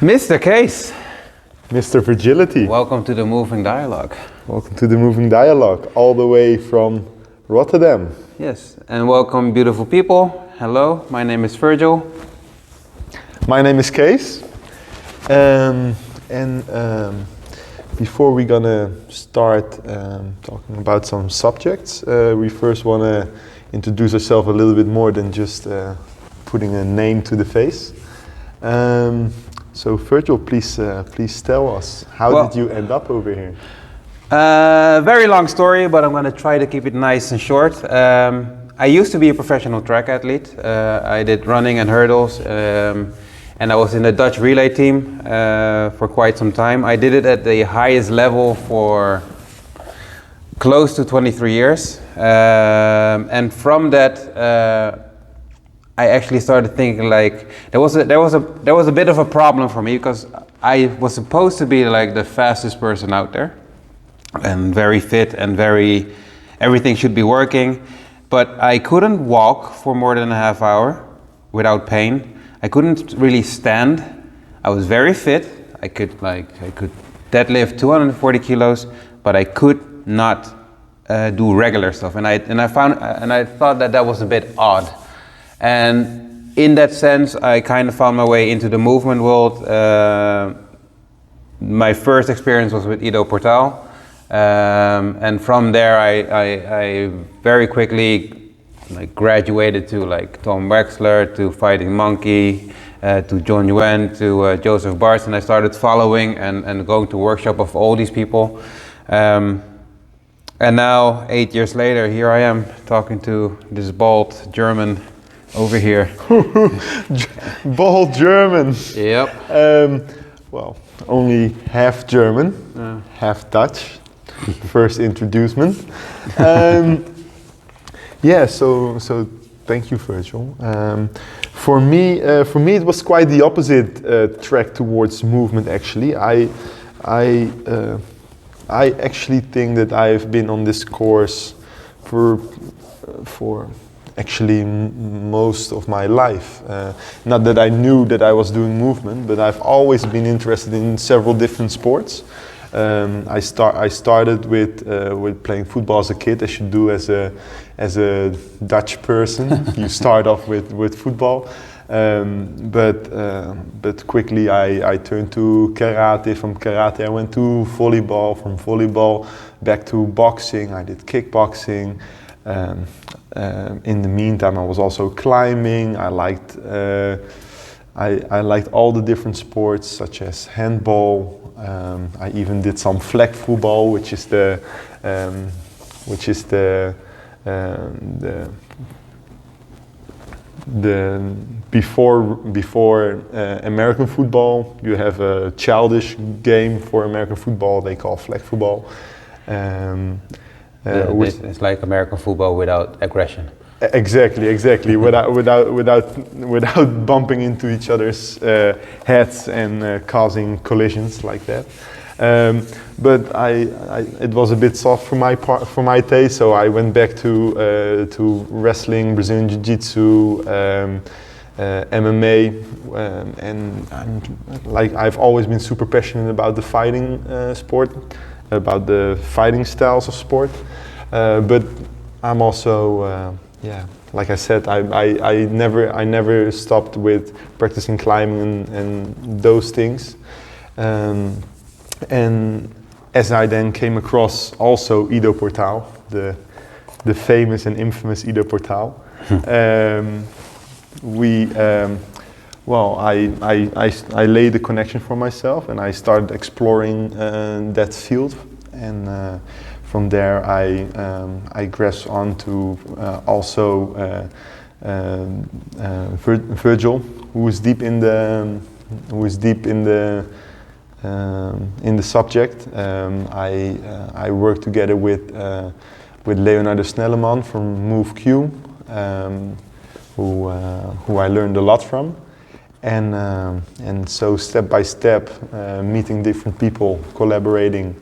Mr. Kees, Mr. Virgility. welcome to the Moving Dialogue. Welcome to the Moving Dialogue, all the way from Rotterdam. Yes, and welcome beautiful people. Hello, my name is Virgil. My name is Kees. Before we're gonna start talking about some subjects, we first want to introduce ourselves a little bit more than just putting a name to the face. So Virgil, please tell us, how did you end up over here? Very long story, but I'm going to try to keep it nice and short. I used to be a professional track athlete. I did running and hurdles, and I was in the Dutch relay team for quite some time. I did it at the highest level for close to 23 years. And from that, I actually started thinking like there was a bit of a problem for me, because I was supposed to be like the fastest person out there and very fit and everything should be working, but I couldn't walk for more than a half hour without pain. I couldn't really stand. I was very fit. I could deadlift 240 kilos, but I could not do regular stuff, and I thought that was a bit odd. And in that sense, I kind of found my way into the movement world. My first experience was with Ido Portal, and from there I very quickly graduated to Tom Wexler, to Fighting Monkey, to John Yuen, to Joseph Bartz, and I started following and going to workshop of all these people. And now, 8 years later, here I am talking to this bald German over here. Bald German. Yep. Well, only half German, half Dutch. First introducement. So thank you, Virgil. For me, it was quite the opposite track towards movement. Actually, I actually think that I've been on this course for actually most of my life. Not that I knew that I was doing movement, but I've always been interested in several different sports. I started with playing football as a kid, as you do as a Dutch person. You start off with football, but quickly I turned to karate. From karate I went to volleyball. From volleyball back to boxing. I did kickboxing. In the meantime, I was also climbing. I liked all the different sports, such as handball. I even did some flag football, which is the before American football. You have a childish game for American football. They call flag football. It's like American football without aggression. Exactly. without bumping into each other's heads and causing collisions like that. But it was a bit soft for my taste, so I went back to wrestling, Brazilian Jiu-Jitsu, MMA, and I've always been super passionate about the fighting sport, about the fighting styles of sport, but I'm also like I said, I never stopped with practicing climbing and those things, and as I then came across also Ido Portal, the famous and infamous Ido Portal, I laid the connection for myself, and I started exploring that field, and from there I grasped on to also Virgil, who is deep in the subject. I worked together with Leonardo Snelleman from MoveQ, who I learned a lot from, and so step by step, meeting different people, collaborating,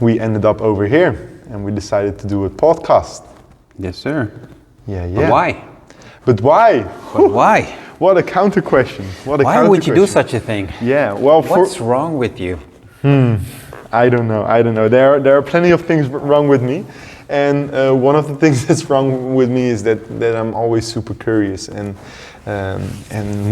we ended up over here, and we decided to do a podcast. Yes, sir. Yeah. But why? But why? But why? What a counter question. Why would you do such a thing? Yeah, well, what's wrong with you? I don't know. There are plenty of things wrong with me, and one of the things that's wrong with me is that I'm always super curious, and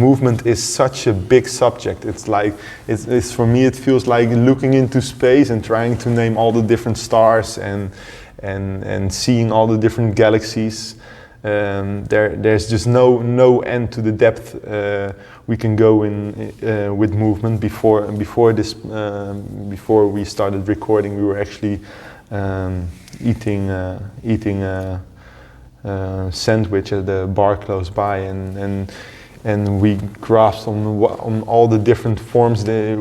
movement is such a big subject. It's like it's for me. It feels like looking into space and trying to name all the different stars and seeing all the different galaxies. There's just no end to the depth we can go in with movement. Before we started recording, we were actually eating a sandwich at the bar close by, and we grasped on all the different forms that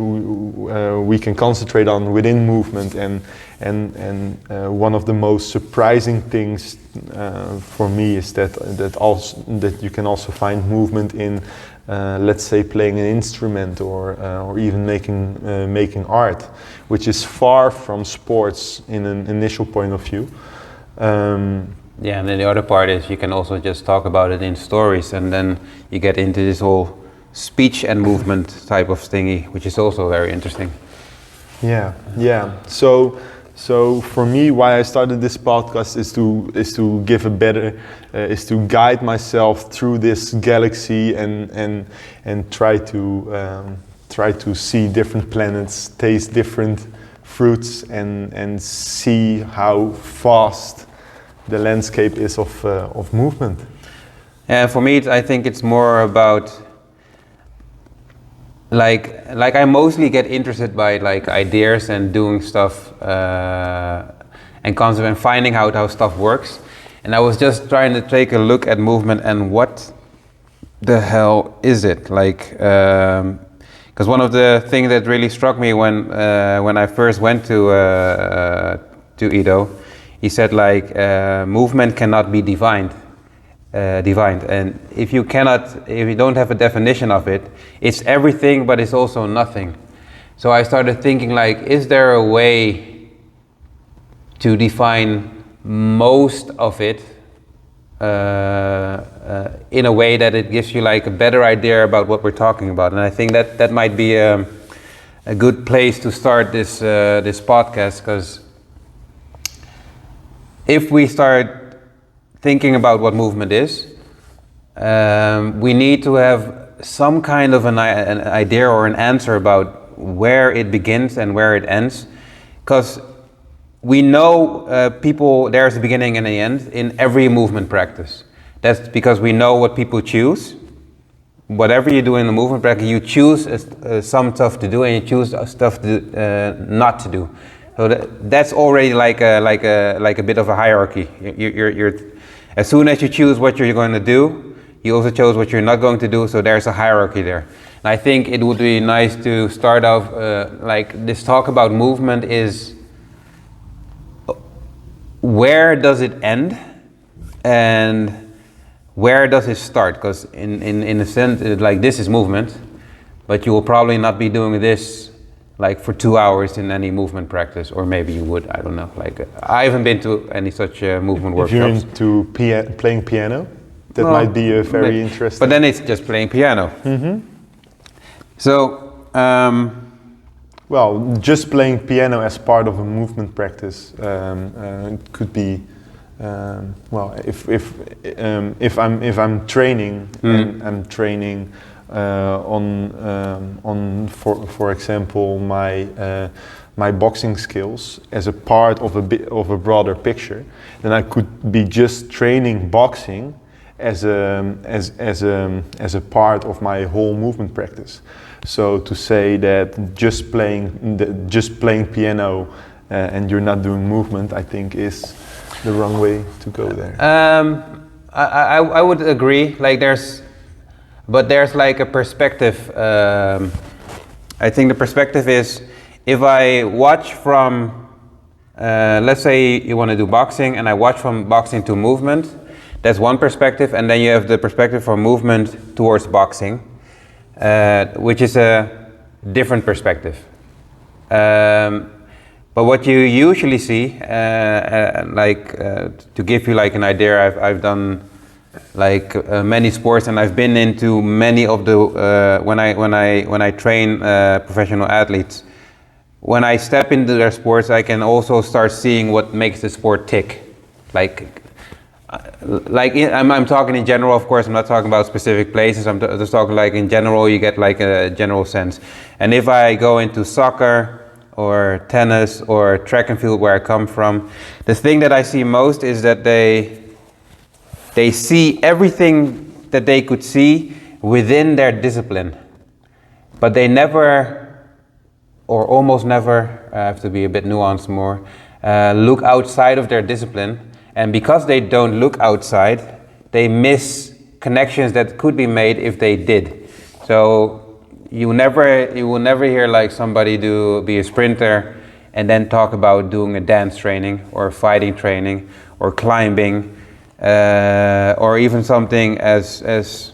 we can concentrate on within movement, and one of the most surprising things for me is that you can also find movement in, let's say, playing an instrument or even making art, which is far from sports in an initial point of view. Yeah, and then the other part is you can also just talk about it in stories, and then you get into this whole speech and movement type of thingy, which is also very interesting. Yeah. So for me, why I started this podcast is to give a better, is to guide myself through this galaxy and try to see different planets, taste different fruits, and see how fast the landscape is of movement. And for me, I think it's more about like I mostly get interested by like ideas and doing stuff and concept and finding out how stuff works. And I was just trying to take a look at movement and what the hell is it like? Because one of the things that really struck me when I first went to Ido, he said like movement cannot be divined, and if you don't have a definition of it, it's everything but it's also nothing. So I started thinking like, is there a way to define most of it in a way that it gives you like a better idea about what we're talking about? And I think that might be a good place to start this podcast, because if we start thinking about what movement is, we need to have some kind of an idea or an answer about where it begins and where it ends, because we know there's a beginning and an end in every movement practice. That's because we know what people choose. Whatever you do in the movement practice, you choose some stuff to do and you choose stuff not to do. So that's already like a bit of a hierarchy. You're as soon as you choose what you're going to do, you also chose what you're not going to do. So there's a hierarchy there. And I think it would be nice to start off like this talk about movement is, where does it end and where does it start? Because in a sense, like this is movement, but you will probably not be doing this like for 2 hours in any movement practice, or maybe you would, I don't know. Like I haven't been to any such movement workshops. If you're into playing piano, that might be a very interesting. But then it's just playing piano. Mm-hmm. So, well, just playing piano as part of a movement practice could be. Well, if I'm training, and I'm training on for example my boxing skills as a part of a broader picture, then I could be just training boxing as a part of my whole movement practice. So to say that just playing piano and you're not doing movement, I think is the wrong way to go there. I would agree. Like there's like a perspective. I think the perspective is, if I watch from, let's say you want to do boxing, and I watch from boxing to movement, that's one perspective, and then you have the perspective from movement towards boxing, which is a different perspective. But what you usually see, to give you like an idea, I've done many sports, and I've been into many of the when I train professional athletes. When I step into their sports, I can also start seeing what makes the sport tick. I'm talking in general, of course. I'm not talking about specific places. I'm just talking like in general. You get like a general sense. And if I go into soccer or tennis or track and field, where I come from, the thing that I see most is that they see everything that they could see within their discipline, but they never, or almost never, I have to be a bit nuanced more, look outside of their discipline. And because they don't look outside, they miss connections that could be made if they did. So you will never hear like somebody be a sprinter and then talk about doing a dance training or fighting training or climbing, or even something as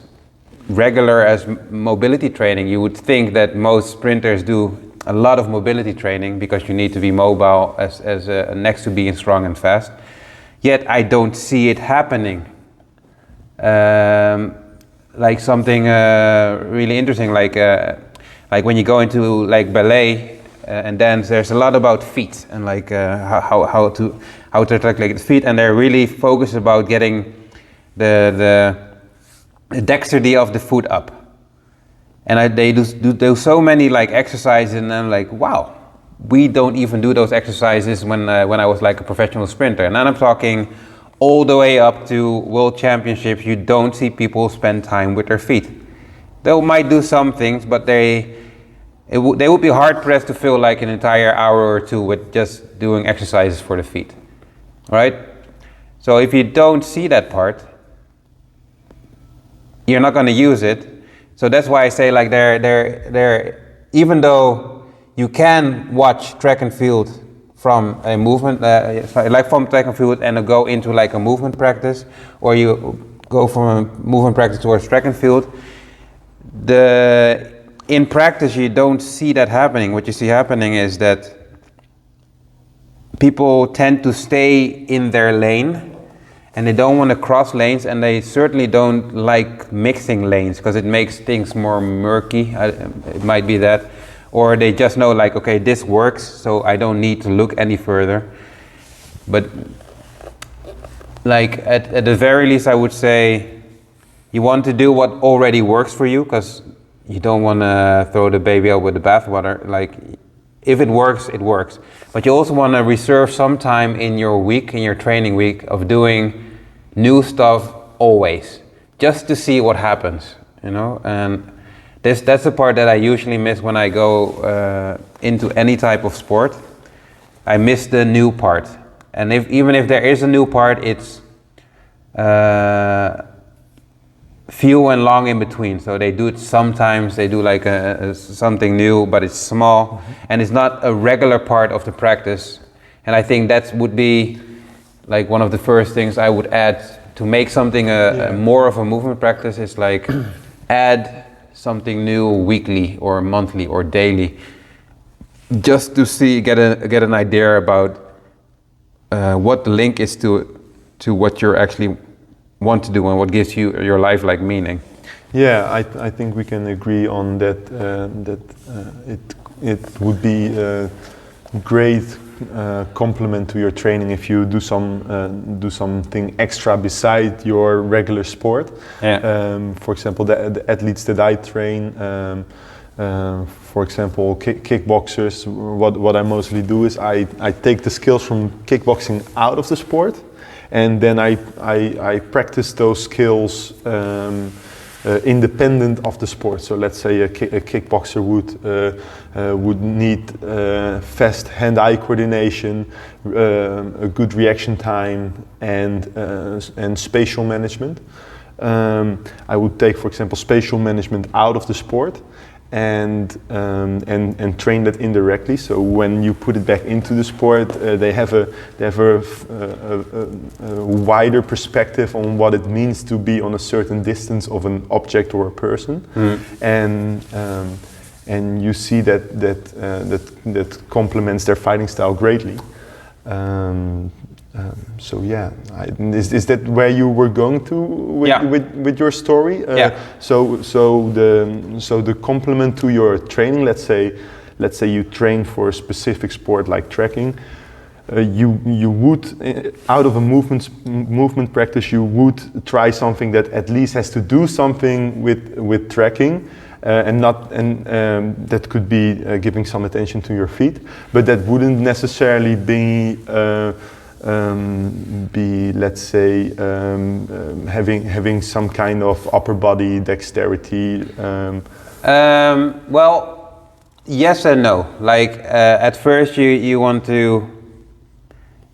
regular as mobility training. You would think that most sprinters do a lot of mobility training because you need to be mobile as next to being strong and fast. Yet I don't see it happening. Like something really interesting, like when you go into like ballet and dance, there's a lot about feet and like how to attack like the feet, and they're really focused about getting the dexterity of the foot up. And they do so many like exercises, and I'm like, wow, we don't even do those exercises when I was like a professional sprinter. And then I'm talking all the way up to world championships. You don't see people spend time with their feet. They might do some things, but they would be hard pressed to fill like an entire hour or two with just doing exercises for the feet, right? So if you don't see that part, you're not going to use it. So that's why I say like they're even though you can watch track and field from a movement, like from track and field and go into like a movement practice, or you go from a movement practice towards track and field, in practice you don't see that happening. What you see happening is that people tend to stay in their lane, and they don't want to cross lanes, and they certainly don't like mixing lanes because it makes things more murky. It might be that. Or they just know like, okay, this works, so I don't need to look any further. But like at the very least, I would say you want to do what already works for you, because you don't want to throw the baby out with the bathwater. Like, if it works, it works. But you also want to reserve some time in your week, in your training week, of doing new stuff always, just to see what happens, you know. And that's the part that I usually miss when I go into any type of sport. I miss the new part. And even if there is a new part, it's few and long in between. So they do it sometimes, they do like something new, but it's small, and it's not a regular part of the practice. And I think that would be like one of the first things I would add to make something more of a movement practice, is like add something new weekly or monthly or daily, just to get an idea about what the link is to what you're actually want to do and what gives you your life like meaning. Yeah, I think we can agree on that. It would be a great complement to your training if you do something extra beside your regular sport. Yeah. For example, the athletes that I train, for example, kickboxers. What I mostly do is I take the skills from kickboxing out of the sport, and then I practice those skills independent of the sport. So let's say a kickboxer would need fast hand-eye coordination, a good reaction time, and spatial management. I would take, for example, spatial management out of the sport and train that indirectly. So when you put it back into the sport, they have a wider perspective on what it means to be on a certain distance of an object or a person, and you see that complements their fighting style greatly. So yeah, is that where you were going to with your story? So the complement to your training, let's say you train for a specific sport like trekking, you would out of a movement practice you would try something that at least has to do something with trekking. That could be giving some attention to your feet, but that wouldn't necessarily be let's say having some kind of upper body dexterity. Well, yes and no. Like at first you want to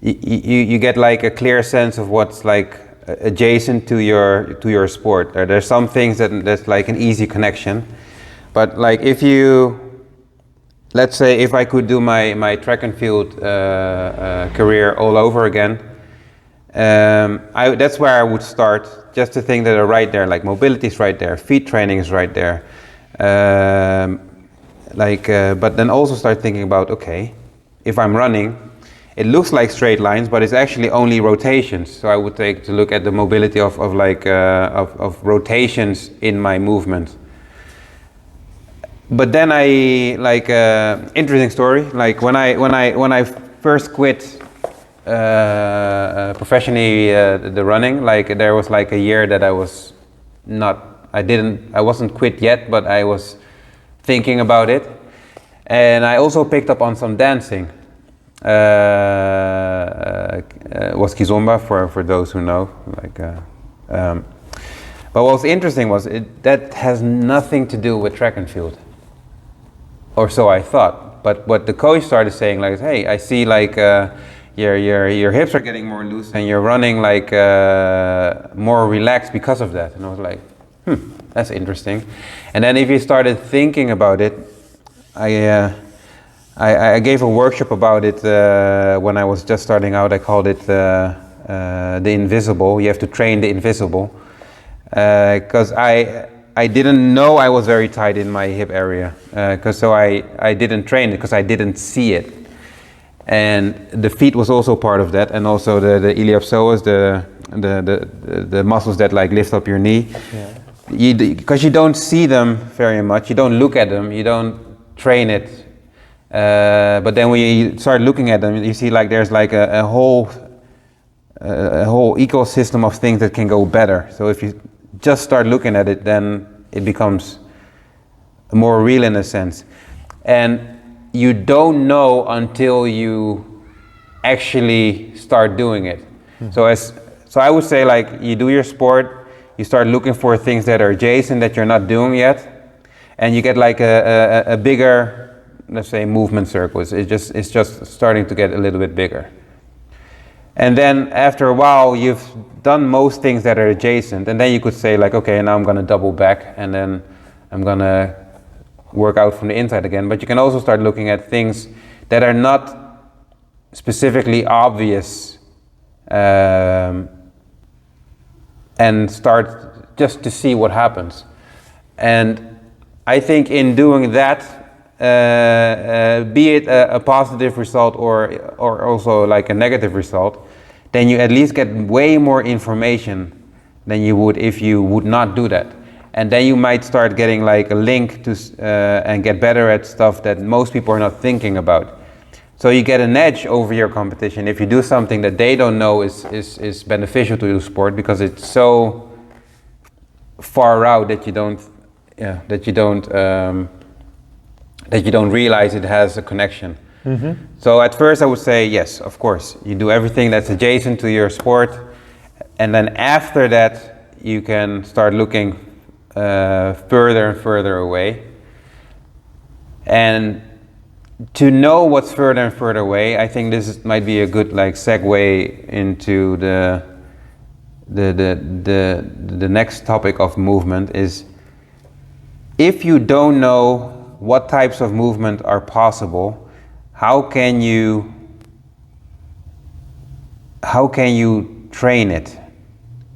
you get like a clear sense of what's like adjacent to your sport. There's some things that's like an easy connection, but like if you, let's say if I could do my track and field career all over again, that's where I would start. Just the things that are right there, like mobility is right there, feet training is right there, but then also start thinking about, okay, if I'm running, it looks like straight lines, but it's actually only rotations. So I would take to look at the mobility of rotations in my movement. But then interesting story. Like when I first quit professionally the running, like there was like a year that I wasn't quit yet, but I was thinking about it, and I also picked up on some dancing. Was kizomba for those who know. But what was interesting was that has nothing to do with track and field, or so I thought. But what the coach started saying, like, hey, I see like your hips are getting more loose and you're running like more relaxed because of that. And I was like, that's interesting. And then if you started thinking about it, I gave a workshop about it when I was just starting out. I called it the invisible. You have to train the invisible, because I didn't know I was very tight in my hip area, so I didn't train it because I didn't see it. And the feet was also part of that, and also the iliopsoas, the muscles that like lift up your knee. Because you don't see them very much, you don't look at them, you don't train it. But then when you start looking at them, you see like there's like a whole ecosystem of things that can go better. So if you just start looking at it, then it becomes more real in a sense. And you don't know until you actually start doing it. So I would say, like, you do your sport, you start looking for things that are adjacent that you're not doing yet, and you get like a bigger, let's say, movement circles. It's just starting to get a little bit bigger. And then after a while, you've done most things that are adjacent, and then you could say like, okay, now I'm gonna double back, and then I'm gonna work out from the inside again. But you can also start looking at things that are not specifically obvious, and start just to see what happens. And I think in doing that, be it a positive result or also like a negative result, then you at least get way more information than you would if you would not do that. And then you might start getting like a link to and get better at stuff that most people are not thinking about. So you get an edge over your competition if you do something that they don't know is beneficial to your sport, because it's so far out that you don't realize it has a connection. Mm-hmm. So at first I would say yes, of course, you do everything that's adjacent to your sport, and then after that you can start looking further and further away. And to know what's further and further away, I think this might be a good like segue into the next topic of movement. Is if you don't know what types of movement are possible, how can you train it?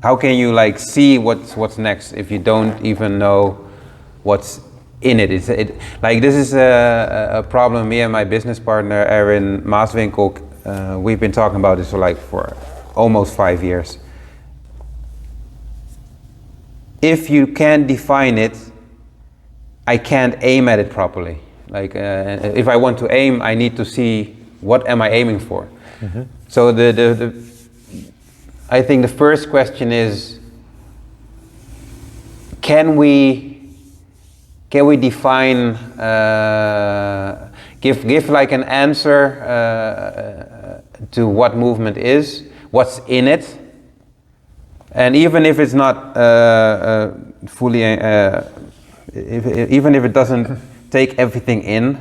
How can you like see what's next if you don't even know what's in it? Like this is a problem me and my business partner Erin Maaswinkel we've been talking about this for almost 5 years. If you can't define it, I can't aim at it properly. Like if I want to aim, I need to see what am I aiming for. Mm-hmm. So I think the first question is, can we define, give like an answer to what movement is, what's in it, and even if it's not fully, even if it doesn't take everything in,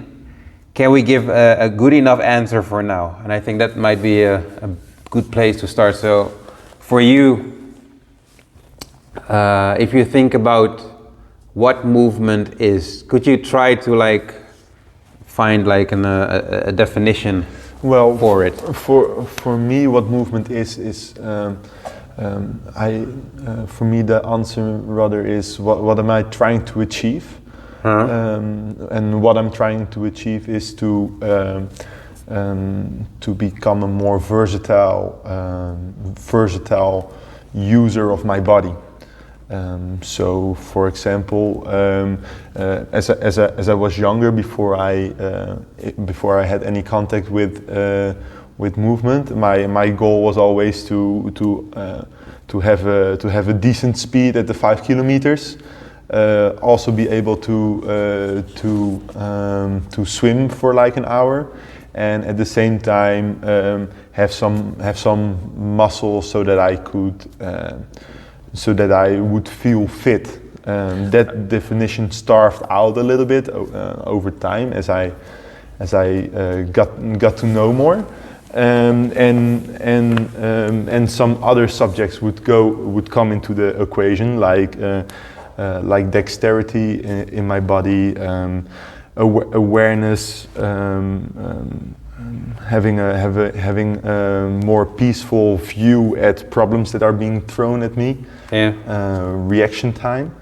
can we give a good enough answer for now? And I think that might be a good place to start. So for you, if you think about what movement is, could you try to like find like a definition for it? For me, what movement is for me the answer rather is what am I trying to achieve? And what I'm trying to achieve is to become a more versatile user of my body. So, for example, as I was younger, before I had any contact with movement, my goal was always to have a decent speed at the 5 kilometers. Also be able to swim for like an hour, and at the same time have some muscle so that I could would feel fit. That definition starved out a little bit over time as I got to know more. And some other subjects would come into the equation, like dexterity in my body, awareness, having a more peaceful view at problems that are being thrown at me, reaction time.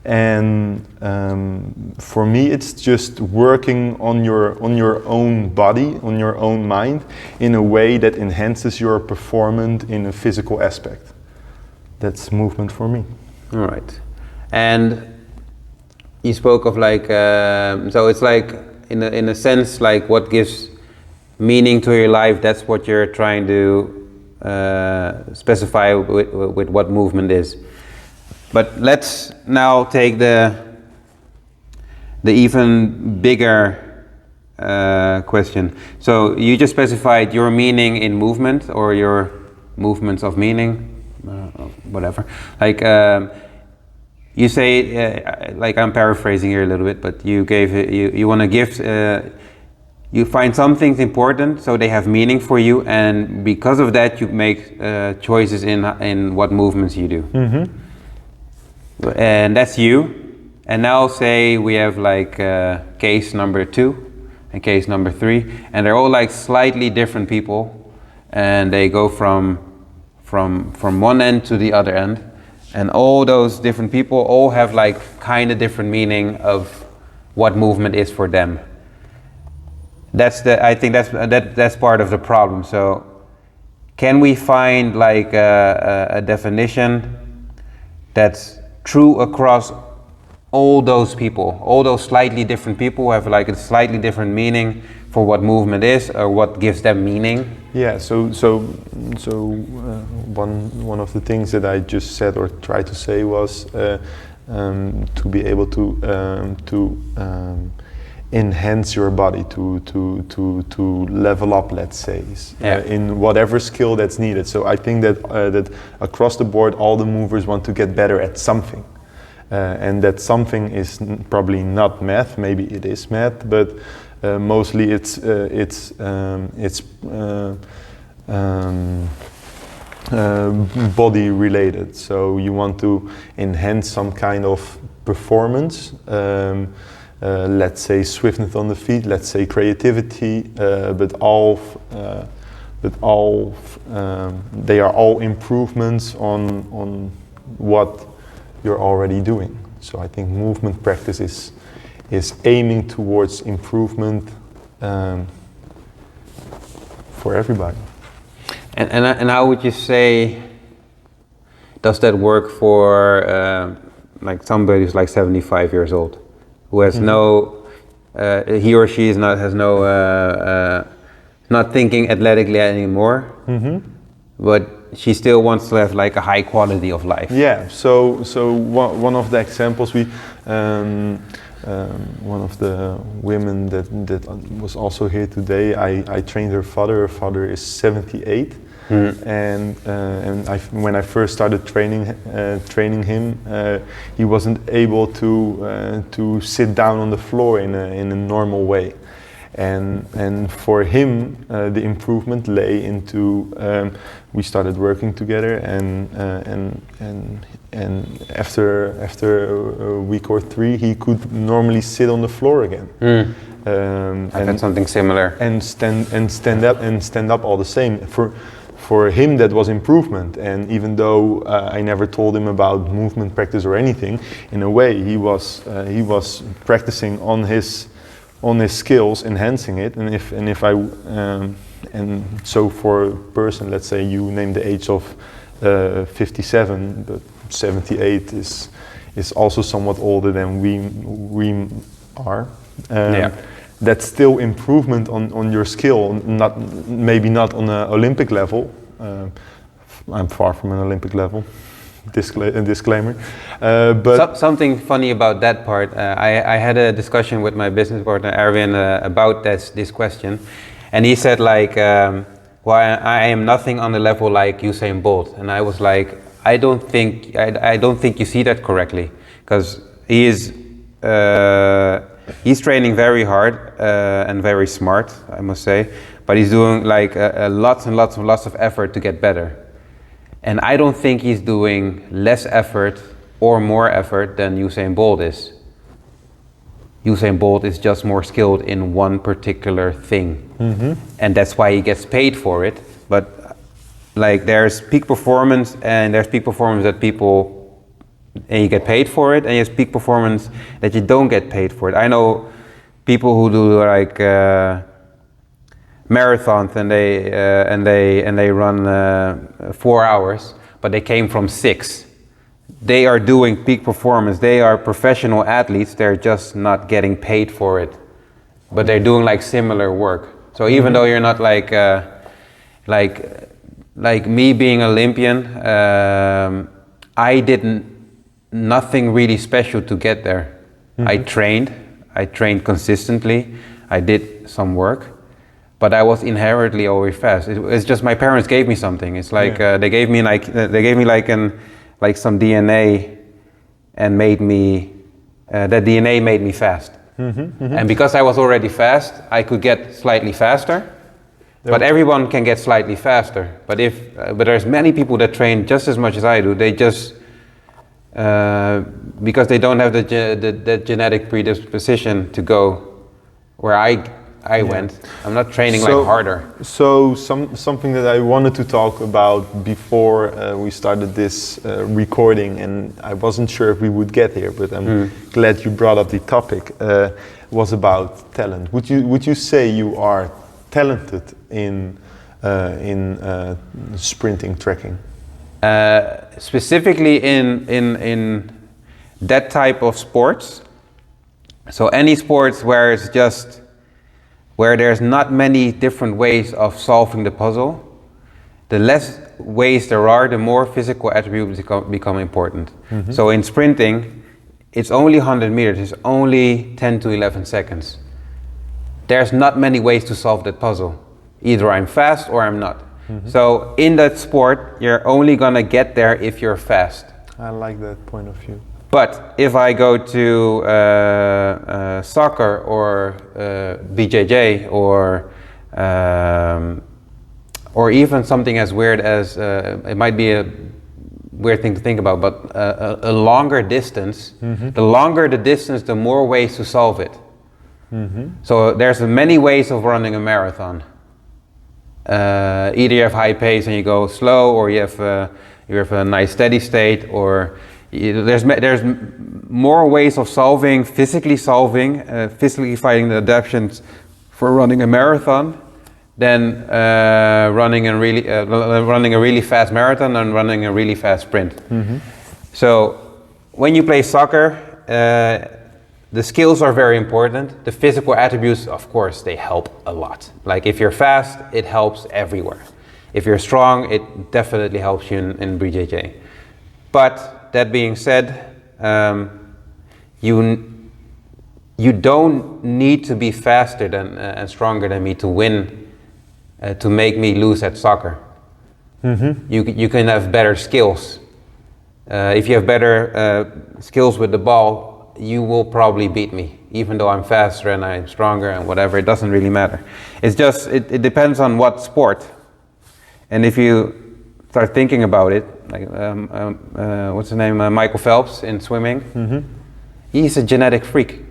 And for me, it's just working on your own body, on your own mind, in a way that enhances your performance in a physical aspect. That's movement for me. All right. And you spoke of like, so it's like in a sense like what gives meaning to your life. That's what you're trying to specify with what movement is. But let's now take the even bigger question. So you just specified your meaning in movement, or your movements of meaning, whatever. Like you say, like I'm paraphrasing here a little bit, but you want to give. You find some things important, so they have meaning for you, and because of that, you make choices in what movements you do. Mm-hmm. And that's you. And now say we have like case number 2 and case number 3, and they're all like slightly different people, and they go from one end to the other end, and all those different people all have like kind of different meaning of what movement is for them. I think that's part of the problem. So can we find like a definition that's true across all those people, all those slightly different people who have like a slightly different meaning for what movement is, or what gives them meaning? Yeah. So one of the things that I just said or tried to say was to be able to enhance your body, to level up, let's say, in whatever skill that's needed. So I think that across the board, all the movers want to get better at something, and that something is probably not math. Maybe it is math, but mostly it's body related. So you want to enhance some kind of performance. Let's say swiftness on the feet, let's say creativity, but they are all improvements on what you're already doing. So I think movement practice is aiming towards improvement for everybody. And how would you say does that work for like somebody who's like 75 years old, who has no, he or she is not has no, not thinking athletically anymore, but she still wants to have like a high quality of life. Yeah. So one of the examples one of the women that was also here today, I trained her father. Her father is 78, and when I first started training him, he wasn't able to sit down on the floor in a normal way. And for him, the improvement lay into we started working together, and after a week or 3, he could normally sit on the floor again. I've had something similar. And stand up all the same. For him, that was improvement. And even though I never told him about movement practice or anything, in a way he was practicing on his skills, enhancing it. And so for a person, let's say you name the age of 57, but 78 is also somewhat older than we are. That's still improvement on your skill, maybe not on an Olympic level. I'm far from an Olympic level. Disclaimer. But something funny about that part. I had a discussion with my business partner Erwin about this question, and he said like, "Well, I am nothing on the level like Usain Bolt," and I was like, "I don't think you see that correctly, because he's training very hard and very smart, I must say, but he's doing like lots of effort to get better." And I don't think he's doing less effort or more effort than Usain Bolt is. Usain Bolt is just more skilled in one particular thing. And that's why he gets paid for it. But like there's peak performance, and there's peak performance that and you get paid for it, and there's peak performance that you don't get paid for it. I know people who do like marathons, and they run 4 hours, but they came from 6. They are doing peak performance. They are professional athletes. They're just not getting paid for it, but they're doing like similar work. So even though you're not like me being Olympian, I did nothing really special to get there. I trained consistently. I did some work. But I was inherently always fast. It's just my parents gave me something. It's like they gave me some DNA, and made me that DNA made me fast. And because I was already fast, I could get slightly faster. But everyone can get slightly faster. But there's many people that train just as much as I do. They just because they don't have the genetic predisposition to go where I went. I'm not training like harder. So something that I wanted to talk about before we started this recording, and I wasn't sure if we would get here, but I'm glad you brought up the topic, was about talent. Would you say you are talented in sprinting, trekking? Specifically in that type of sports. So any sports where there's not many different ways of solving the puzzle, the less ways there are, the more physical attributes become important. So in sprinting, it's only 100 meters, it's only 10 to 11 seconds. There's not many ways to solve that puzzle. Either I'm fast or I'm not. So in that sport, you're only gonna get there if you're fast. I like that point of view. But if I go to soccer or BJJ or even something as weird as, it might be a weird thing to think about, but a longer distance, the longer the distance, the more ways to solve it. So there's many ways of running a marathon. Either you have high pace and you go slow, or you have a nice steady state, or there's more ways of physically finding the adaptations for running a marathon than running a really fast marathon and running a really fast sprint. So when you play soccer, the skills are very important. The physical attributes, of course, they help a lot. Like if you're fast, it helps everywhere. If you're strong, it definitely helps you in BJJ. But that being said, you don't need to be faster than and stronger than me to win, to make me lose at soccer. You can have better skills. If you have better skills with the ball, you will probably beat me, even though I'm faster and I'm stronger and whatever. It doesn't really matter. It's just it depends on what sport. And if you start thinking about it, like what's the name, Michael Phelps in swimming, he's a genetic freak.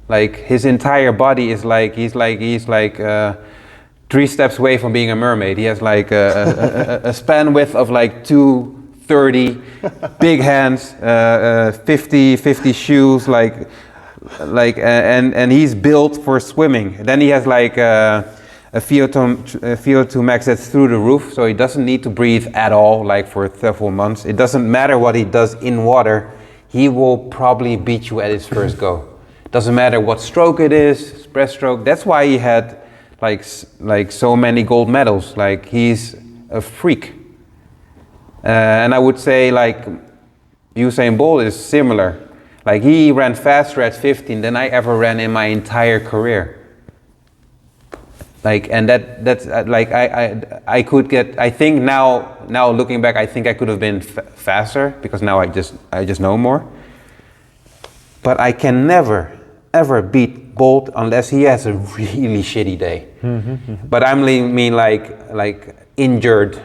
Like his entire body is like he's like 3 steps away from being a mermaid. He has like a span width of like 230, big hands, 50 shoes, and he's built for swimming. Then he has like a VO2 max that's through the roof, so he doesn't need to breathe at all, like for several months. It doesn't matter what he does in water, he will probably beat you at his first go. Doesn't matter what stroke it is, breaststroke. That's why he had like so many gold medals. Like he's a freak. And I would say like Usain Bolt is similar. Like he ran faster at 15 than I ever ran in my entire career. Like, and that's like I think now looking back, I think I could have been faster because now I just know more. But I can never ever beat Bolt unless he has a really shitty day. But I mean like injured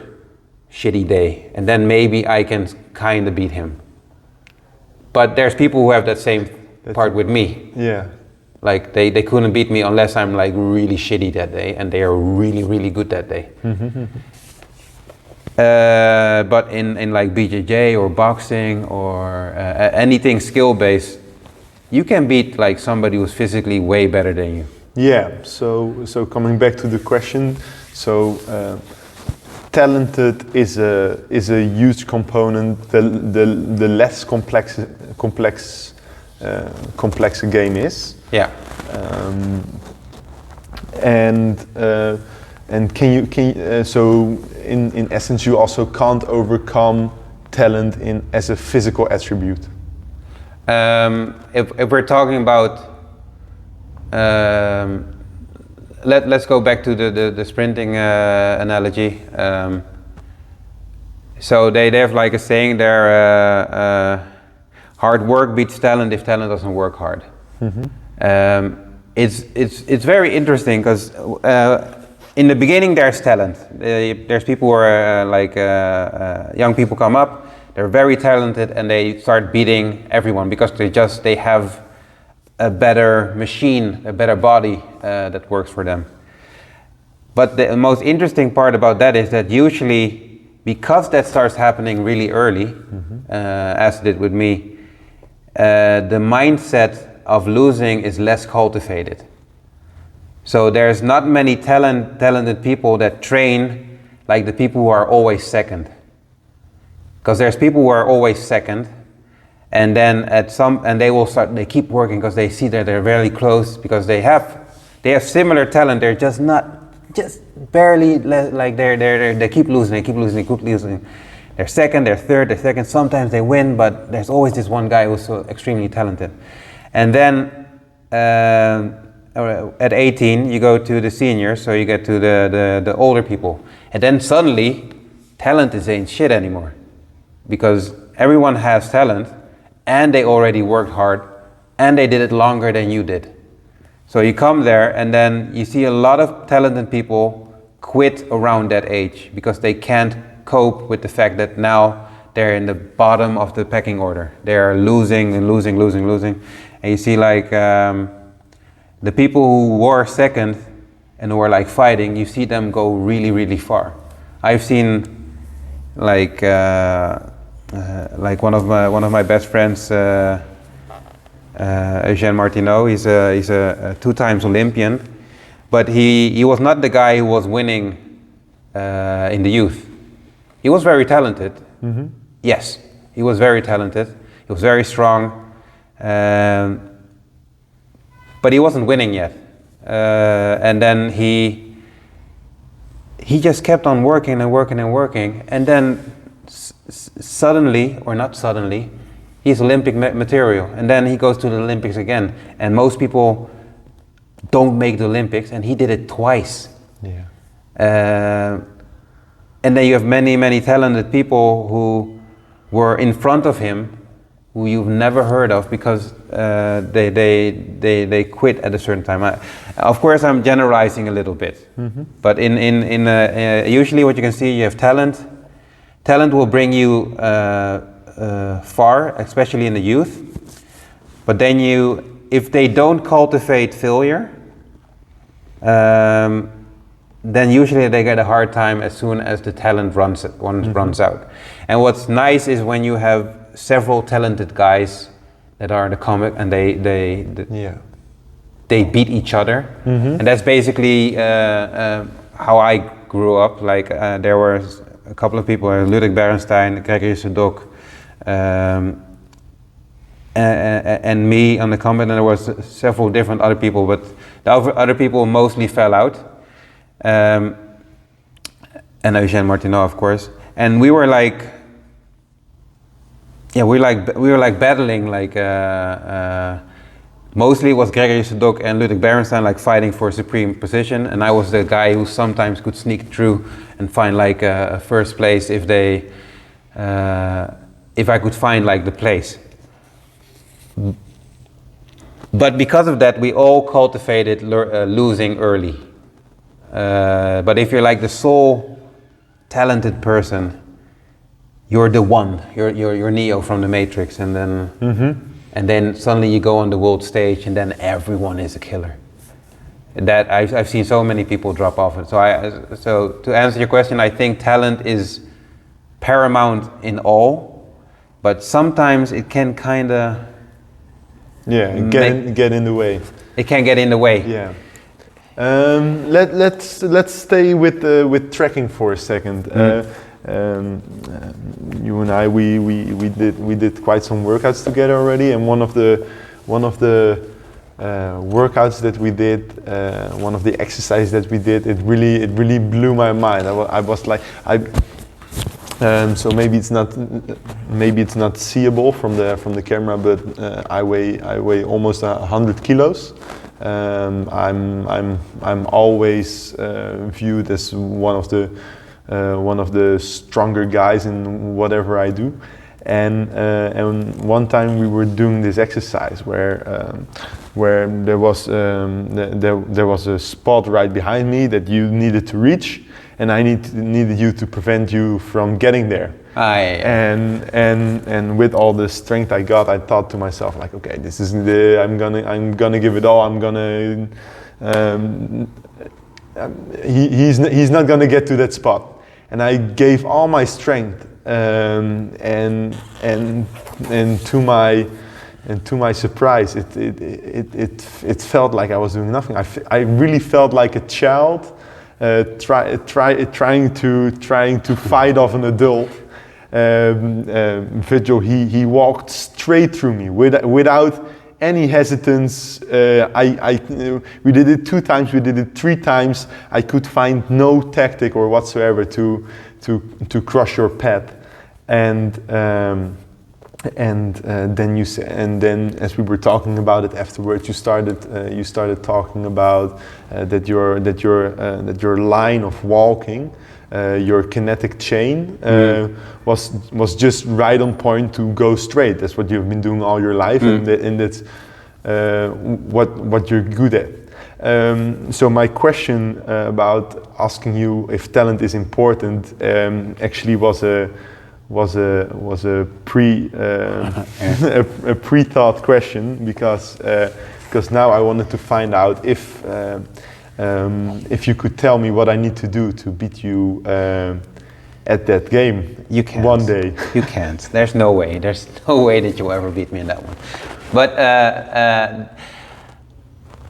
shitty day, and then maybe I can kind of beat him. But there's people who have that same part with me. Yeah. Like they couldn't beat me unless I'm like really shitty that day, and they are really really good that day. But in like BJJ or boxing or anything skill based, you can beat like somebody who's physically way better than you. Yeah. So coming back to the question, talented is a huge component. The less complex a game is. Yeah. And can you so in essence you also can't overcome talent as a physical attribute. If we're talking about let's go back to the sprinting analogy. So they have like a saying there, hard work beats talent if talent doesn't work hard. It's very interesting because in the beginning there's talent. There's people who are young people come up, they're very talented and they start beating everyone because they have a better machine, a better body that works for them. But the most interesting part about that is that usually, because that starts happening really early, as it did with me, the mindset of losing is less cultivated. So there's not many talented people that train like the people who are always second. Because there's people who are always second, and then they keep working because they see that they're very close because they have similar talent. They're just barely like they keep losing. They're second, they're third, they're second. Sometimes they win, but there's always this one guy who's so extremely talented. And then at 18, you go to the seniors, so you get to the older people, and then suddenly talent ain't shit anymore, because everyone has talent. And they already worked hard, and they did it longer than you did. So you come there, and then you see a lot of talented people quit around that age because they can't cope with the fact that now they're in the bottom of the pecking order. They're losing. And you see like the people who were second and who were like fighting, you see them go really, really far. I've seen like one of my best friends, Eugène Martineau. He's a 2 times Olympian, but he was not the guy who was winning in the youth. He was very talented. Yes, he was very talented. He was very strong, but he wasn't winning yet. And then he just kept on working and working and working, and then suddenly, or not suddenly, he's Olympic material, and then he goes to the Olympics again. And most people don't make the Olympics, and he did it twice. Yeah. And then you have many, many talented people who were in front of him, who you've never heard of because they quit at a certain time. Of course, I'm generalizing a little bit, but usually what you can see, you have talent. Talent will bring you far, especially in the youth. But then if they don't cultivate failure, then usually they get a hard time as soon as the talent runs out. And what's nice is when you have several talented guys that are in the comic and they beat each other. And that's basically how I grew up. Like there were a couple of people, Ludwig Berenstein, Gregory Sedok, and me on the comic, and there was several different other people, but the other people mostly fell out. And Eugène Martineau, of course, and we were like, we were like battling, like mostly it was Gregory Sedok and Ludwig Berenstein, like fighting for a supreme position, and I was the guy who sometimes could sneak through and find like a first place if I could find like the place. But because of that, we all cultivated losing early. But if you're like the sole talented person, you're the one. You're Neo from the Matrix, and then suddenly you go on the world stage, and then everyone is a killer. That I've seen so many people drop off. So to answer your question, I think talent is paramount in all, but sometimes it can kind of get in the way. It can get in the way. Yeah. Let's stay with trekking for a second. You and I, we did quite some workouts together already, and one of the workouts that we did, one of the exercises that we did, it really blew my mind. I was like, so maybe it's not seeable from the camera, but I weigh almost 100 kilos. I'm always viewed as one of the stronger guys in whatever I do, and one time we were doing this exercise where there was a spot right behind me that you needed to reach, and I needed you to prevent you from getting there. And with all the strength I got, I thought to myself, like, okay, this is I'm gonna give it all. He's not gonna get to that spot, and I gave all my strength, and to my surprise, it felt like I was doing nothing. I really felt like a child trying to fight off an adult. Virgil, he walked straight through me without any hesitance. We did it 2 times, we did it 3 times. I could find no tactic or whatsoever to cross your path. And then as we were talking about it afterwards, you started talking about that your line of walking, your kinetic chain was just right on point to go straight. That's what you've been doing all your life, and that's what you're good at. So my question about asking you if talent is important actually was a pre-thought question, because now I wanted to find out if you could tell me what I need to do to beat you at that game. You can't. One day. You can't. There's no way. There's no way that you'll ever beat me in that one. But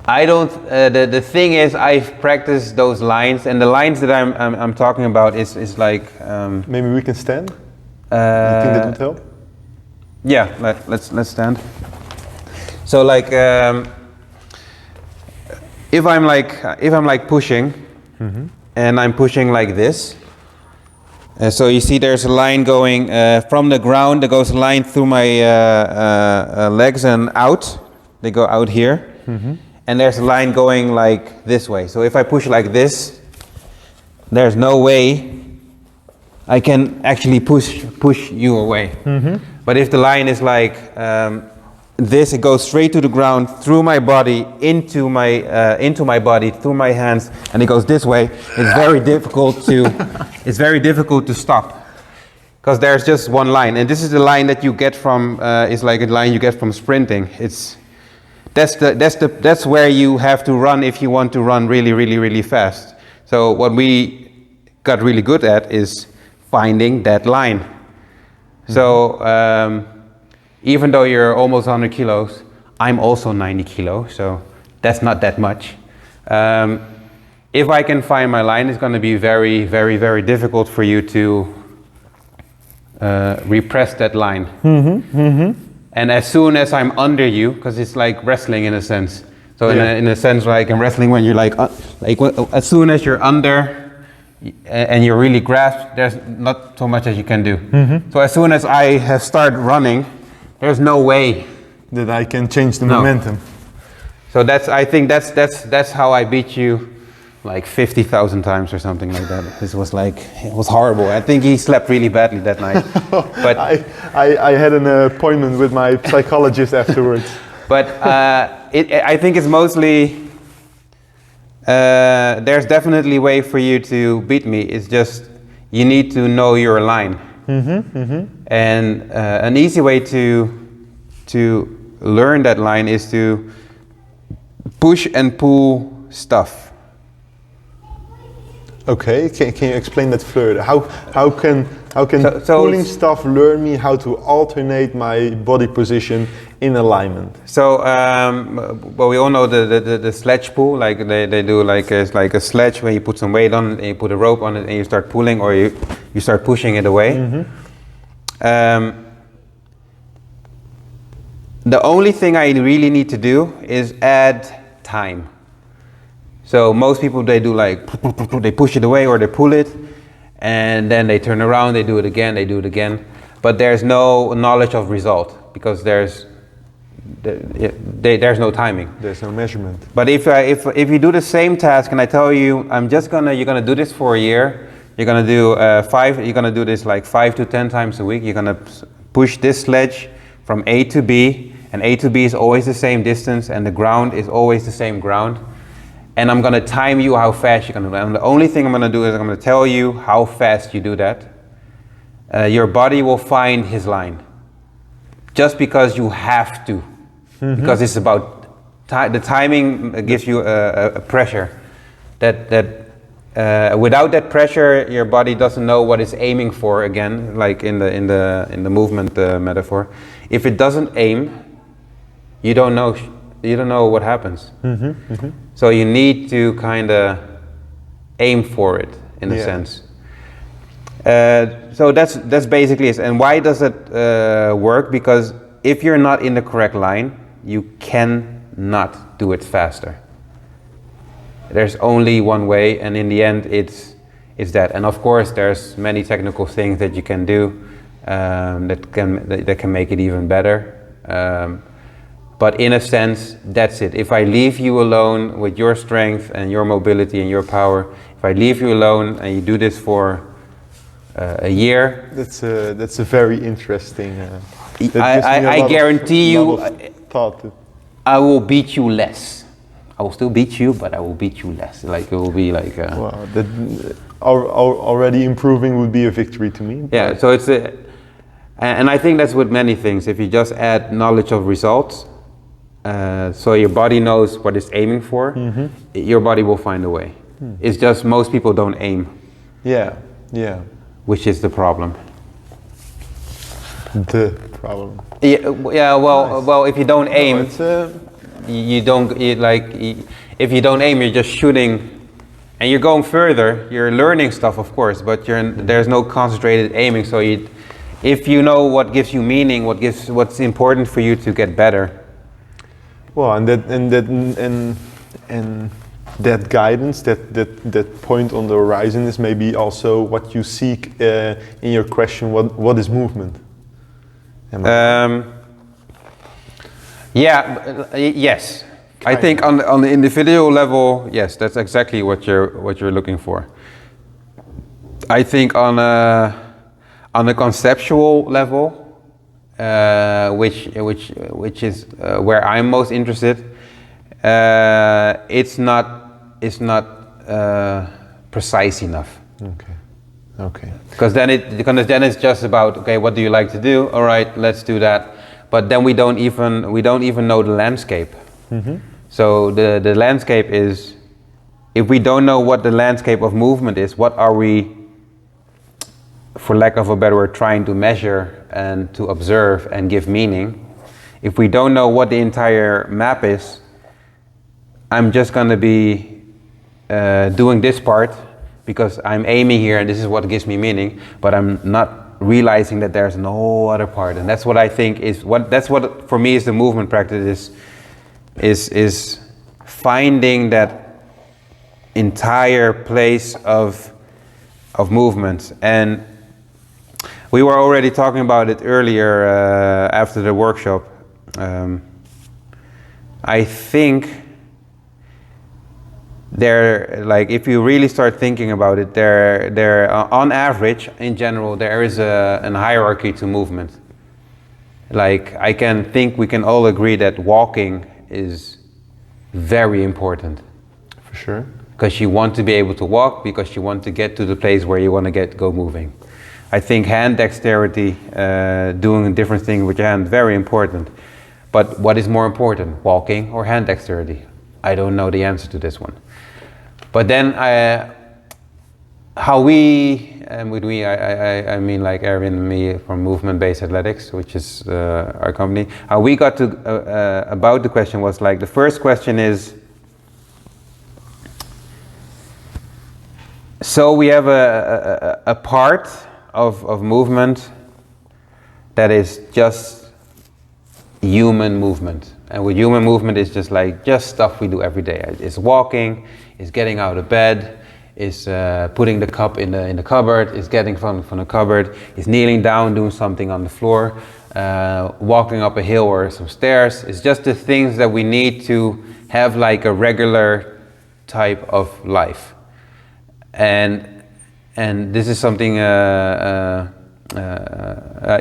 I don't. The thing is, I've practiced those lines, and the lines that I'm talking about is like. Maybe we can stand. You think that would help? Yeah, let's stand. So like, if I'm like pushing, and I'm pushing like this. So you see, there's a line going from the ground. There goes a line through my legs and out. They go out here. And there's a line going like this way. So if I push like this, there's no way I can actually push you away. But if the line is like this, it goes straight to the ground, through my body, into my body, through my hands, and it goes this way. It's very difficult to stop, because there's just one line, and this is the line that you get from. It's like a line you get from sprinting. That's where you have to run if you want to run really fast. So what we got really good at is finding that line. So even though you're almost 100 kilos, I'm also 90 kilos, so that's not that much. If I can find my line, it's going to be very difficult for you to repress that line. And as soon as I'm under you, because it's like wrestling in a sense. So in a sense, like in wrestling, when you're like as soon as you're under and you're really grasped, there's not so much as you can do. So as soon as I have started running, there's no way that I can change the momentum. So I think that's how I beat you like 50,000 times or something like that. It was horrible. I think he slept really badly that night. But I had an appointment with my psychologist afterwards. But I think it's mostly, there's definitely a way for you to beat me. It's just, you need to know your line. And an easy way to learn that line is to push and pull stuff. Okay, can you explain that further? How can pulling stuff learn me how to alternate my body position in alignment? So, well, we all know the sledge pull. Like they do like it's like a sledge where you put some weight on it and you put a rope on it and you start pulling, or you start pushing it away. The only thing I really need to do is add time. So most people, they do like, they push it away or they pull it, and then they turn around, they do it again. But there's no knowledge of result, because there's no timing. There's no measurement. But if you do the same task and I tell you, you're gonna do this for a year, you're gonna do this like 5 to 10 times a week, you're gonna push this sledge from A to B, and A to B is always the same distance, and the ground is always the same ground. And I'm gonna time you how fast you're gonna do that. And the only thing I'm gonna do is I'm gonna tell you how fast you do that. Your body will find his line, just because you have to, because it's about the timing gives you a pressure that without that pressure, your body doesn't know what it's aiming for. Again, like in the movement metaphor, if it doesn't aim, you don't know what happens. So you need to kind of aim for it in a sense. So that's basically it. And why does it work? Because if you're not in the correct line, you cannot do it faster. There's only one way, and in the end, it's that. And of course, there's many technical things that you can do that can make it even better. But in a sense, that's it. If I leave you alone with your strength and your mobility and your power, if I leave you alone and you do this for a year, that's a very interesting. I guarantee you, thought. I will beat you less. I will still beat you, but I will beat you less. Like it will be like. Wow, that already improving would be a victory to me. Yeah, so it's and I think that's with many things. If you just add knowledge of results, so your body knows what it's aiming for, your body will find a way. It's just most people don't aim. Yeah. Which is the problem. The problem. Yeah. Well, nice. Well, if you don't aim, you don't if you don't aim, you're just shooting. And you're going further, you're learning stuff, of course, but there's no concentrated aiming. So if you know what gives you meaning, what's important for you to get better. Well, and that guidance, that point on the horizon is maybe also what you seek in your question. What is movement? Yes. I think on the individual level, yes, that's exactly what you're looking for. I think on a conceptual level, which is where I'm most interested, it's not precise enough. Okay. Because then it's just about, okay, what do you like to do? All right, let's do that. But then we don't even know the landscape. Mm-hmm. So the landscape is, if we don't know what the landscape of movement is, what are we, for lack of a better word, trying to measure and to observe and give meaning? If we don't know what the entire map is, I'm just going to be doing this part because I'm aiming here and this is what gives me meaning, but I'm not realizing that there's no other part. And that's what I think is that's what for me is the movement practice, is finding that entire place of movement. And we were already talking about it earlier after the workshop. I think if you really start thinking about it, on average, in general, there is an hierarchy to movement. Like, I think we can all agree that walking is very important. For sure. Because you want to be able to walk, because you want to get to the place where you want to go moving. I think hand dexterity, doing a different thing with your hand, very important. But what is more important, walking or hand dexterity? I don't know the answer to this one. But then how we, and with we, I mean like Erwin and me from Movement-Based Athletics, which is our company, how we got to about the question was like, the first question is, so we have a part of movement that is just human movement. And with human movement, it's just stuff we do every day. It's walking, it's getting out of bed, it's putting the cup in the cupboard, it's getting from the cupboard, it's kneeling down, doing something on the floor, walking up a hill or some stairs. It's just the things that we need to have like a regular type of life. And this is something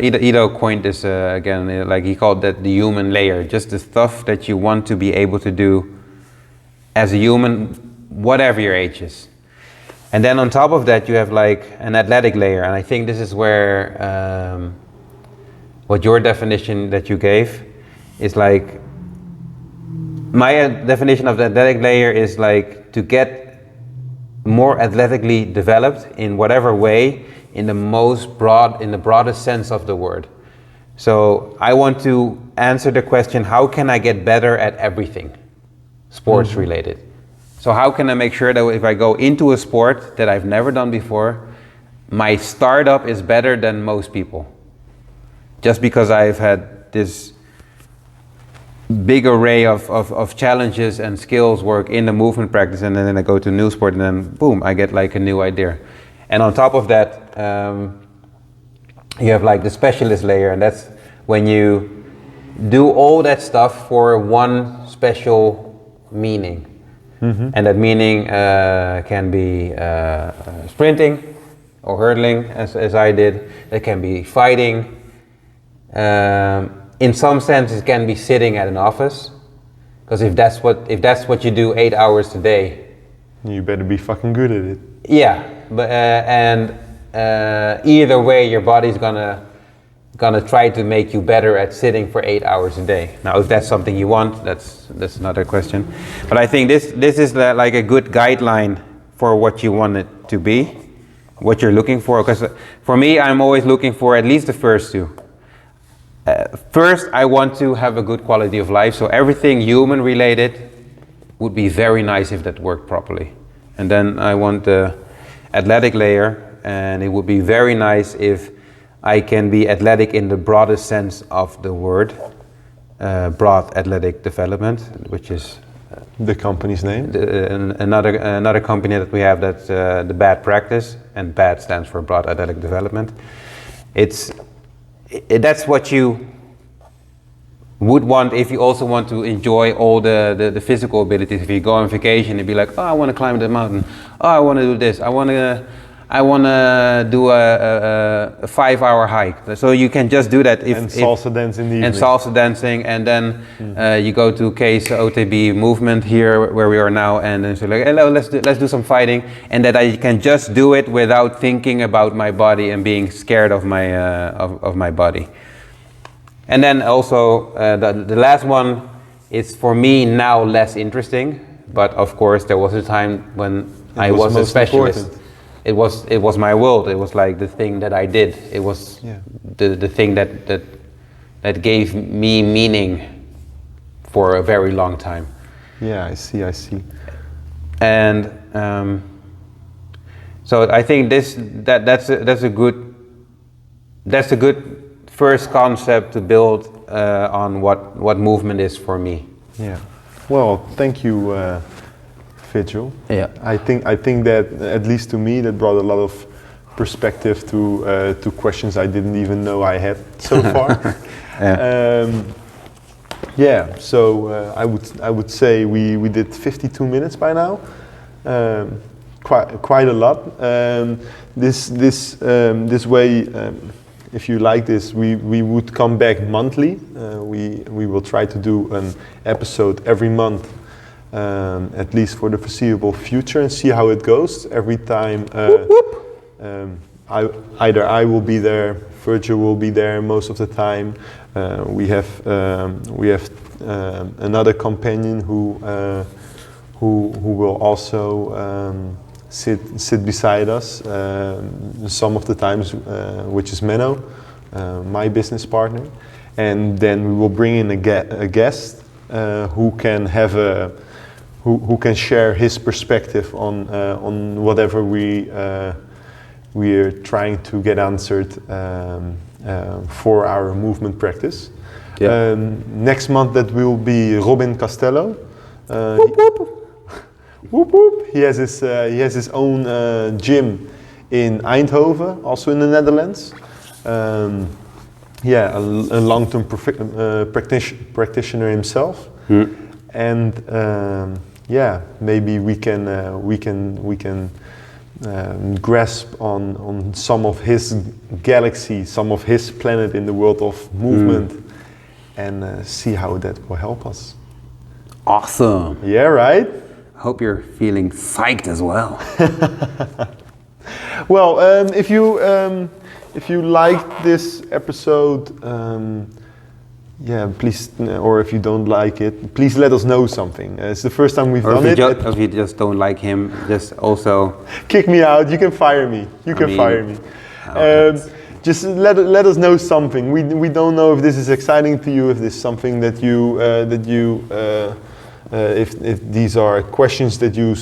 Ido coined this again, like he called that the human layer, just the stuff that you want to be able to do as a human, whatever your age is. And then on top of that you have like an athletic layer, and I think this is where what your definition that you gave is like, my definition of the athletic layer is like to get more athletically developed in whatever way, in the broadest sense of the word. So I want to answer the question, how can I get better at everything sports related? So how can I make sure that if I go into a sport that I've never done before, my startup is better than most people? Just because I've had this big array of challenges and skills work in the movement practice, and then I go to a new sport and then boom, I get like a new idea. And on top of that, you have like the specialist layer, and that's when you do all that stuff for one special meaning. Mm-hmm. And that meaning can be sprinting or hurdling, as I did. It can be fighting. In some sense, it can be sitting at an office, because if that's what you do 8 hours a day, you better be fucking good at it. Yeah, but either way, your body's gonna try to make you better at sitting for 8 hours a day. Now, if that's something you want, that's another question. But I think this is like a good guideline for what you want it to be, what you're looking for. Because for me, I'm always looking for at least the first two. First, I want to have a good quality of life, so everything human related would be very nice if that worked properly. And then I want the athletic layer, and it would be very nice if I can be athletic in the broadest sense of the word, broad athletic development, which is The company's name? another company that we have, that's the BAD practice, and BAD stands for broad athletic development. That's what you would want if you also want to enjoy all the physical abilities. If you go on vacation and be like, oh, I want to climb the mountain, oh, I want to do this, I want to do a 5-hour hike. So you can just do that. And salsa dance in the evening. And salsa dancing, and then you go to Kees OTB movement here where we are now, and then so like, hello, let's do some fighting, and that I can just do it without thinking about my body and being scared of my body. And then also the last one is for me now less interesting, but of course there was a time when I was a specialist. Important. It was my world. It was like the thing that I did. It was the thing that gave me meaning for a very long time. Yeah, I see. And so I think that's a good first concept to build on what movement is for me. Yeah. Well, thank you, Virgil. Yeah. I think that, at least to me, that brought a lot of perspective to questions I didn't even know I had so far. So I would say we did 52 minutes by now. Quite a lot. This way, if you like this, we would come back monthly. We will try to do an episode every month, at least for the foreseeable future, and see how it goes. Every time, either I will be there, Virgil will be there most of the time. We have another companion who will also sit beside us some of the times, which is Menno, my business partner, and then we will bring in a guest who can share his perspective on whatever we are trying to get answered for our movement practice. Yeah. Next month that will be Robin Castello. Whoop whoop. He has his own gym in Eindhoven, also in the Netherlands. A long-term practitioner himself. And maybe we can grasp on some of his galaxy, some of his planet in the world of movement, and see how that will help us. Awesome. Yeah, right? Hope you're feeling psyched as well. Well, if you liked this episode, please, or if you don't like it, please let us know something. It's the first time we've done it. Or if you just don't like him, just also kick me out. You can fire me. Fire me. Just let us know something. We don't know if this is exciting to you, if this is something that you if these are questions that you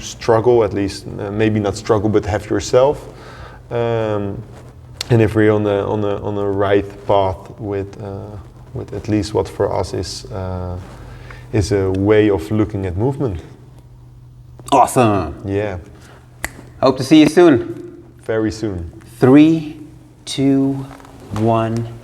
struggle, at least maybe not struggle, but have yourself, and if we're on the right path with at least what for us is a way of looking at movement. Awesome. Yeah. Hope to see you soon. Very soon. 3, 2, 1.